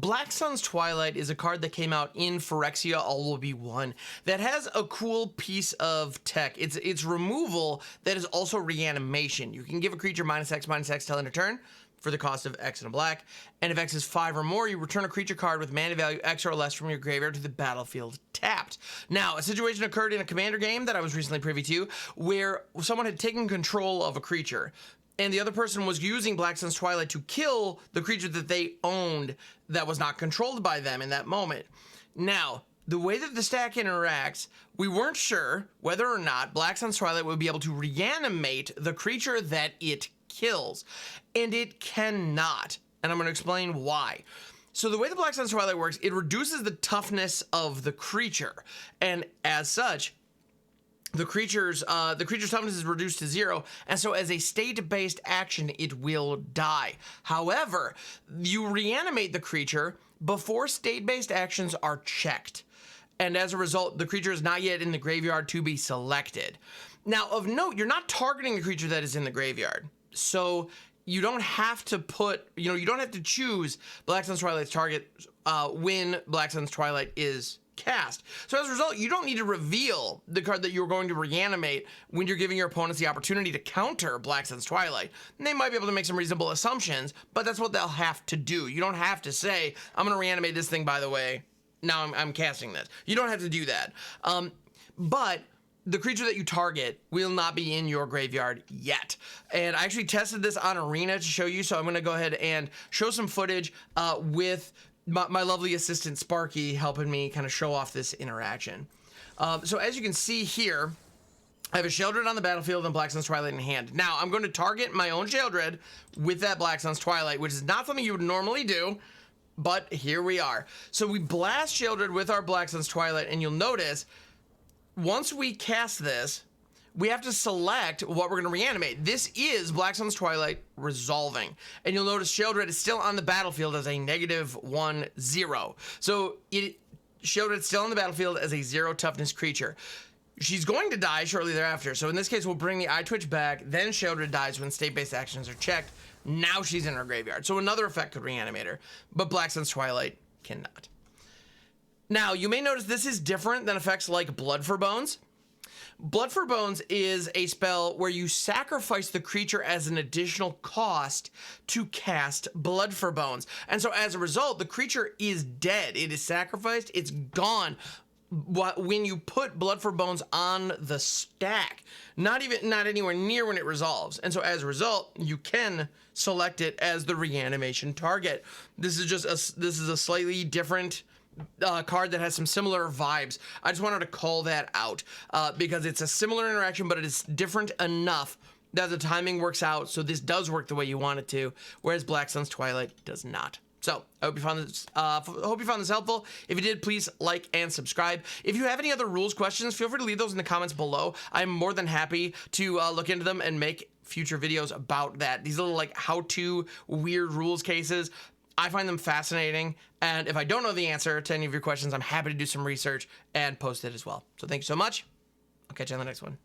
Black Sun's Twilight is a card that came out in Phyrexia All Will Be One that has a cool piece of tech. It's removal that is also reanimation. You can give a creature -X/-X till end of turn for the cost of X and a black, and if X is 5 or more, you return a creature card with mana value X or less from your graveyard to the battlefield tapped. Now, a situation occurred in a Commander game that I was recently privy to where someone had taken control of a creature, and the other person was using Black Sun's Twilight to kill the creature that they owned that was not controlled by them in that moment. Now, the way that the stack interacts, we weren't sure whether or not Black Sun's Twilight would be able to reanimate the creature that it kills, and it cannot, and I'm going to explain why. So the way the Black Sun's Twilight works, it reduces the toughness of the creature, and as such, the creature's toughness is reduced to 0, and so as a state-based action, it will die. However, you reanimate the creature before state-based actions are checked, and as a result, the creature is not yet in the graveyard to be selected. Now, of note, you're not targeting the creature that is in the graveyard, so you don't have to you don't have to choose Black Sun's Twilight's target when Black Sun's Twilight is cast. So as a result, you don't need to reveal the card that you're going to reanimate when you're giving your opponents the opportunity to counter Black Sun's Twilight. And they might be able to make some reasonable assumptions, but that's what they'll have to do. You don't have to say, I'm going to reanimate this thing, by the way. Now I'm casting this. You don't have to do that. But the creature that you target will not be in your graveyard yet. And I actually tested this on Arena to show you, so I'm going to go ahead and show some footage with my lovely assistant Sparky helping me kind of show off this interaction. So as you can see here, I have a Sheldred on the battlefield and Black Sun's Twilight in hand. Now, I'm going to target my own Sheldred with that Black Sun's Twilight, which is not something you would normally do, but here we are. So we blast Sheldred with our Black Sun's Twilight, and you'll notice, once we cast this, we have to select what we're going to reanimate. This is Black Sun's Twilight resolving. And you'll notice Sheldred is still on the battlefield as a -1/0. So Sheldred's still on the battlefield as a 0 toughness creature. She's going to die shortly thereafter. So in this case, we'll bring the Eye Twitch back. Then Sheldred dies when state-based actions are checked. Now she's in her graveyard. So another effect could reanimate her. But Black Sun's Twilight cannot. Now, you may notice this is different than effects like Blood for Bones. Blood for Bones is a spell where you sacrifice the creature as an additional cost to cast Blood for Bones. And so as a result, the creature is dead. It is sacrificed. It's gone when you put Blood for Bones on the stack. Not anywhere near when it resolves. And so as a result, you can select it as the reanimation target. This is a slightly different card that has some similar vibes. I just wanted to call that out because it's a similar interaction, but it is different enough that the timing works out, so this does work the way you want it to, whereas Black Sun's Twilight does not. So I hope you found this helpful. If you did, please like and subscribe. If you have any other rules questions, feel free to leave those in the comments below. I'm more than happy to look into them and make future videos about that. These little like how-to weird rules cases, I find them fascinating, and if I don't know the answer to any of your questions, I'm happy to do some research and post it as well. So thank you so much. I'll catch you on the next one.